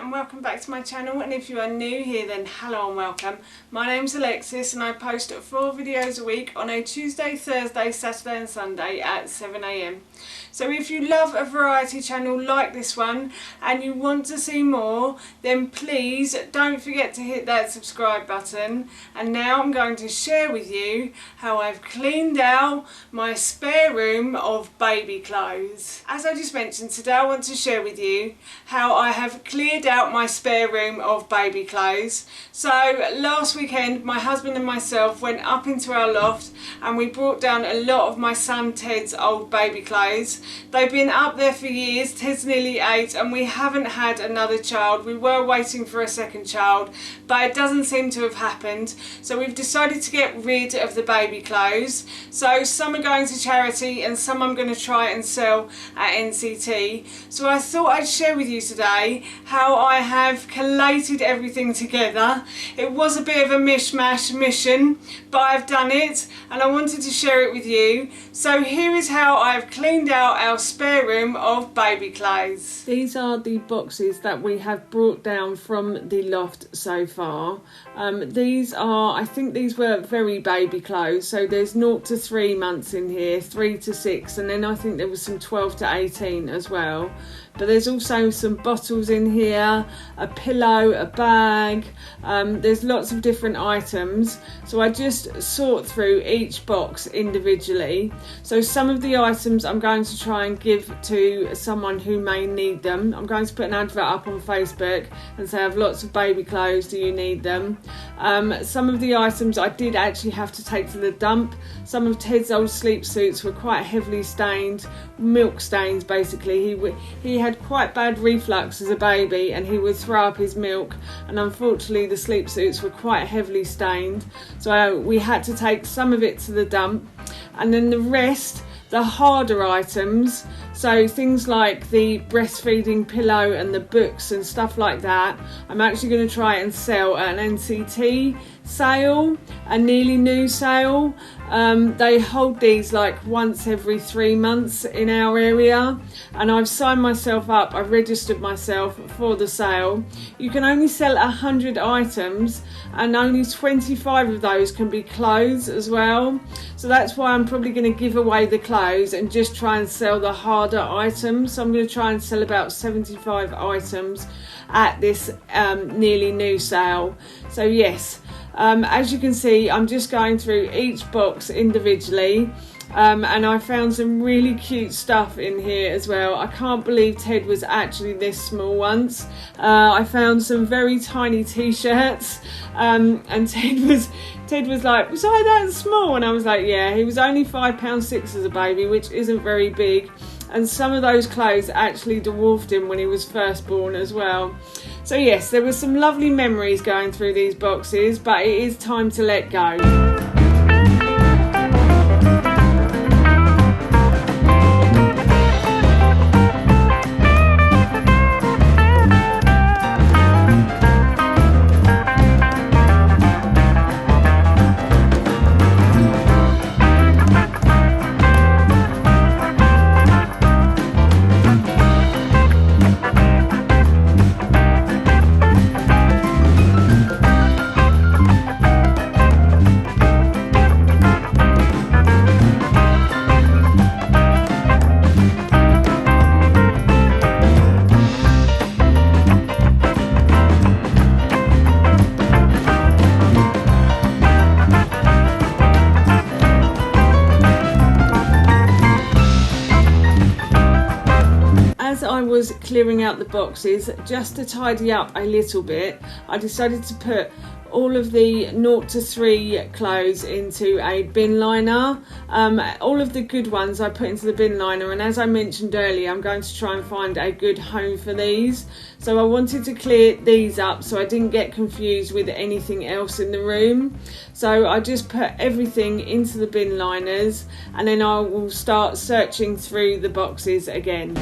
and welcome back to my channel, and if you are new here then hello and welcome. My name's Alexis and I post 4 videos a week on a Tuesday, Thursday, Saturday and Sunday at 7 AM. So if you love a variety channel like this one and you want to see more, then please don't forget to hit that subscribe button. And now I'm going to share with you how I've cleaned out my spare room of baby clothes. As I just mentioned, today I want to share with you how I have cleared out my spare room of baby clothes. So last weekend my husband and myself went up into our loft and we brought down a lot of my son Ted's old baby clothes. They've been up there for years. Ted's nearly 8 and we haven't had another child. We were waiting for a second child, but it doesn't seem to have happened. So we've decided to get rid of the baby clothes. So some are going to charity and some I'm going to try and sell at NCT. So I thought I'd share with you today how I have collated everything together. It was a bit of a mishmash mission, but I've done it and I wanted to share it with you. So here is how I've cleaned out our spare room of baby clothes. These are the boxes that we have brought down from the loft so far. These are, I think these were very baby clothes, so there's 0 to 3 months in here, 3 to 6, and then I think there was some 12 to 18 as well. But there's also some bottles in here, a pillow, a bag, there's lots of different items. So I just sort through each box individually. So some of the items I'm going to try and give to someone who may need them. I'm going to put an advert up on Facebook and say I have lots of baby clothes, do you need them? Some of the items I did actually have to take to the dump. Some of Ted's old sleep suits were quite heavily stained, milk stains basically. He had quite bad reflux as a baby and he would throw up his milk, and unfortunately the sleep suits were quite heavily stained, so we had to take some of it to the dump. And then the rest, the harder items, so things like the breastfeeding pillow and the books and stuff like that, I'm actually going to try and sell at an NCT sale, a nearly new sale. They hold these like once every 3 months in our area, and I've signed myself up, I've registered myself for the sale. You can only sell 100 items and only 25 of those can be clothes as well. So that's why I'm probably going to give away the clothes and just try and sell the harder items. So I'm going to try and sell about 75 items at this nearly new sale. So yes, as you can see, I'm just going through each box individually, and I found some really cute stuff in here as well. I can't believe Ted was actually this small once. I found some very tiny t-shirts, and Ted was like, was I that small? And I was like, yeah, he was only £5.6 as a baby, which isn't very big. And some of those clothes actually dwarfed him when he was first born as well. So yes, there were some lovely memories going through these boxes, but it is time to let go. I was clearing out the boxes, just to tidy up a little bit, I decided to put all of the 0 to 3 clothes into a bin liner. All of the good ones I put into the bin liner, and as I mentioned earlier, I'm going to try and find a good home for these. So I wanted to clear these up so I didn't get confused with anything else in the room. So I just put everything into the bin liners and then I will start searching through the boxes again.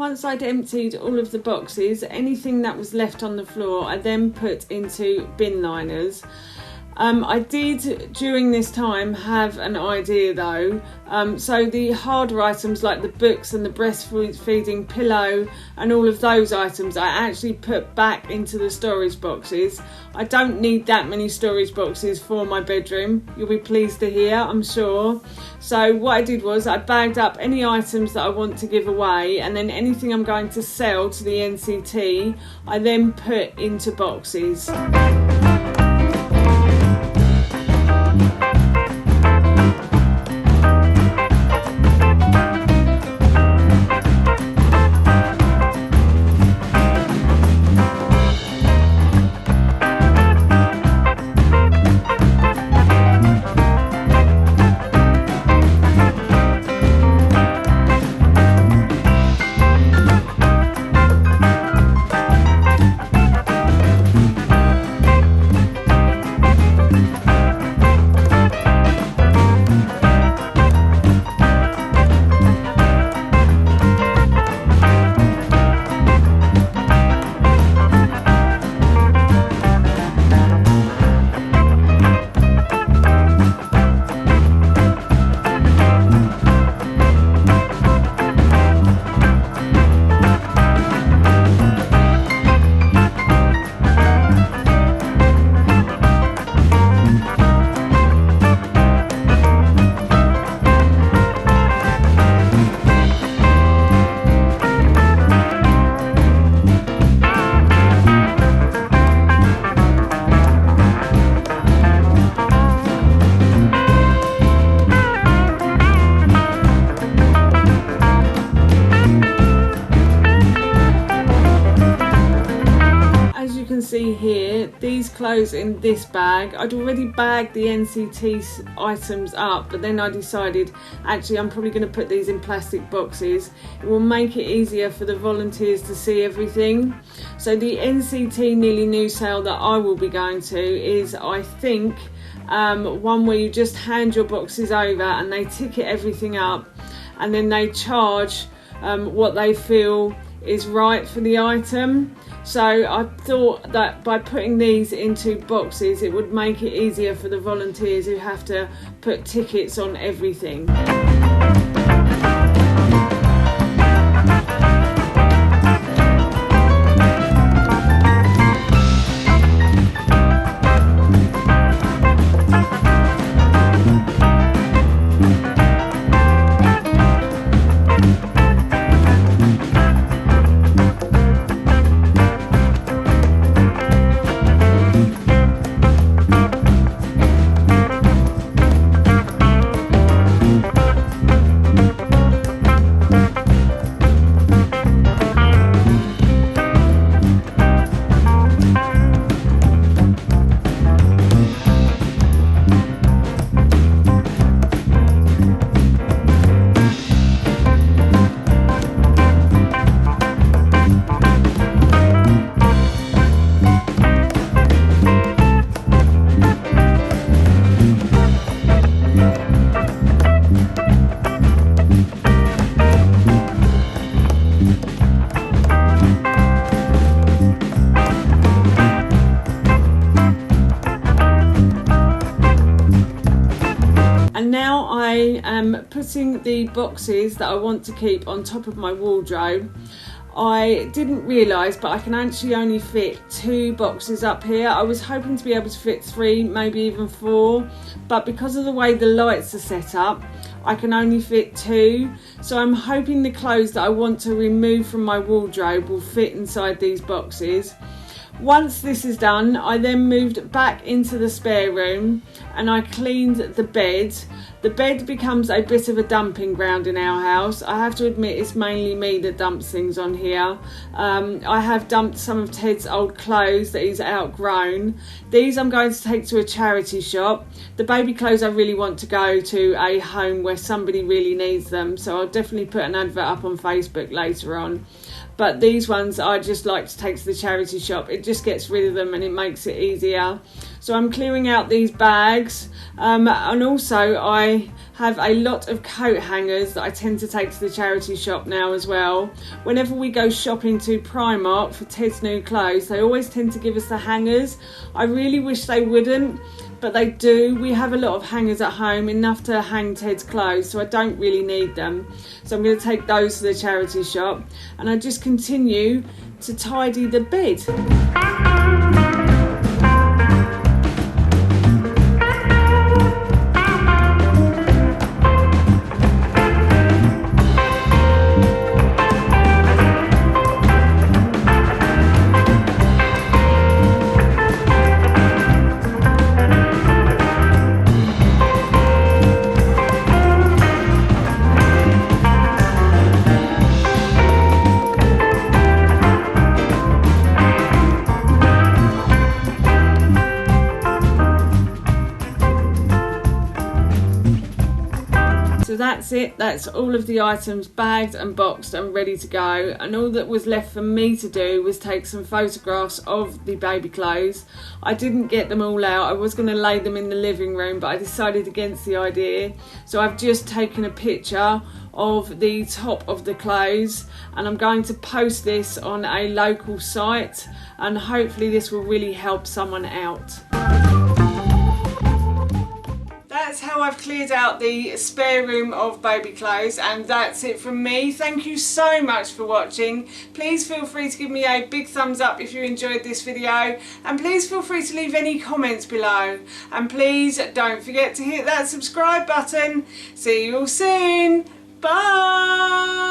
once I'd emptied all of the boxes, anything that was left on the floor I then put into bin liners. I did during this time have an idea though, so the harder items like the books and the breastfeeding pillow and all of those items I actually put back into the storage boxes. I don't need that many storage boxes for my bedroom, you'll be pleased to hear, I'm sure. So what I did was I bagged up any items that I want to give away, and then anything I'm going to sell to the NCT I then put into boxes. See here, these clothes in this bag, I'd already bagged the NCT items up, but then I decided actually I'm probably going to put these in plastic boxes. It will make it easier for the volunteers to see everything. So the NCT Nearly New sale that I will be going to is, I think, one where you just hand your boxes over and they ticket everything up and then they charge what they feel is right for the item. So I thought that by putting these into boxes it would make it easier for the volunteers who have to put tickets on everything. I am putting the boxes that I want to keep on top of my wardrobe. I didn't realise, but I can actually only fit 2 boxes up here. I was hoping to be able to fit 3, maybe even 4, but because of the way the lights are set up, I can only fit 2. So I'm hoping the clothes that I want to remove from my wardrobe will fit inside these boxes. Once this is done, I then moved back into the spare room and I cleaned the bed. The bed becomes a bit of a dumping ground in our house. I have to admit it's mainly me that dumps things on here. I have dumped some of Ted's old clothes that he's outgrown. These I'm going to take to a charity shop. The baby clothes I really want to go to a home where somebody really needs them, so I'll definitely put an advert up on Facebook later on. but these ones I just like to take to the charity shop. It just gets rid of them and it makes it easier. So I'm clearing out these bags, and also I have a lot of coat hangers that I tend to take to the charity shop now as well. Whenever we go shopping to Primark for Ted's new clothes, they always tend to give us the hangers. I really wish they wouldn't, but they do. We have a lot of hangers at home, enough to hang Ted's clothes, so I don't really need them. So I'm going to take those to the charity shop, and I just continue to tidy the bed. So that's it, that's all of the items bagged and boxed and ready to go, and all that was left for me to do was take some photographs of the baby clothes. I didn't get them all out. I was going to lay them in the living room, but I decided against the idea, so I've just taken a picture of the top of the clothes, and I'm going to post this on a local site, and hopefully this will really help someone out. That's how I've cleared out the spare room of baby clothes, and that's it from me. Thank you so much for watching. Please feel free to give me a big thumbs up if you enjoyed this video, and please feel free to leave any comments below, and please don't forget to hit that subscribe button. See you all soon. Bye.